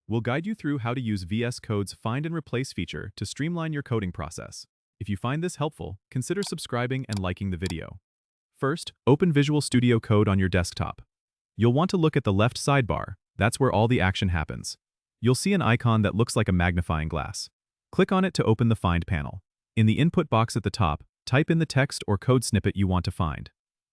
We'll guide you through how to use VS Code's Find and Replace feature to streamline your coding process. If you find this helpful, consider subscribing and liking the video. First, open Visual Studio Code on your desktop. You'll want to look at the left sidebar. That's where all the action happens. You'll see an icon that looks like a magnifying glass. Click on it to open the Find panel. In the input box at the top, type in the text or code snippet you want to find.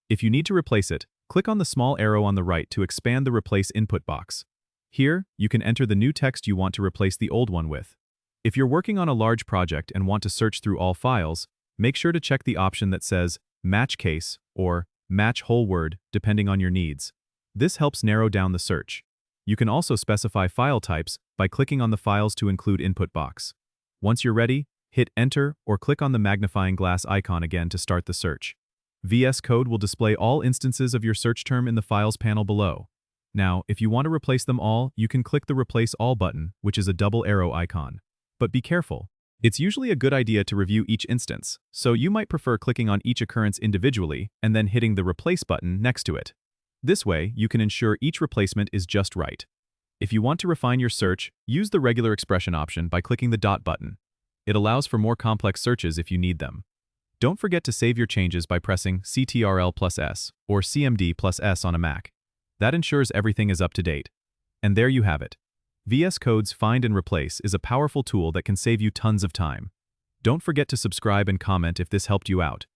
If you need to replace it, click on the small arrow on the right to expand the Replace input box. Here, you can enter the new text you want to replace the old one with. If you're working on a large project and want to search through all files, make sure to check the option that says Match Case or Match Whole Word, depending on your needs. This helps narrow down the search. You can also specify file types by clicking on the Files to Include input box. Once you're ready, hit Enter or click on the magnifying glass icon again to start the search. VS Code will display all instances of your search term in the Files panel below. Now, if you want to replace them all, you can click the Replace All button, which is a double arrow icon. But be careful. It's usually a good idea to review each instance, so you might prefer clicking on each occurrence individually and then hitting the Replace button next to it. This way, you can ensure each replacement is just right. If you want to refine your search, use the regular expression option by clicking the dot button. It allows for more complex searches if you need them. Don't forget to save your changes by pressing Ctrl+S or CMD+S on a Mac. That ensures everything is up to date. And there you have it. VS Code's Find and Replace is a powerful tool that can save you tons of time. Don't forget to subscribe and comment if this helped you out.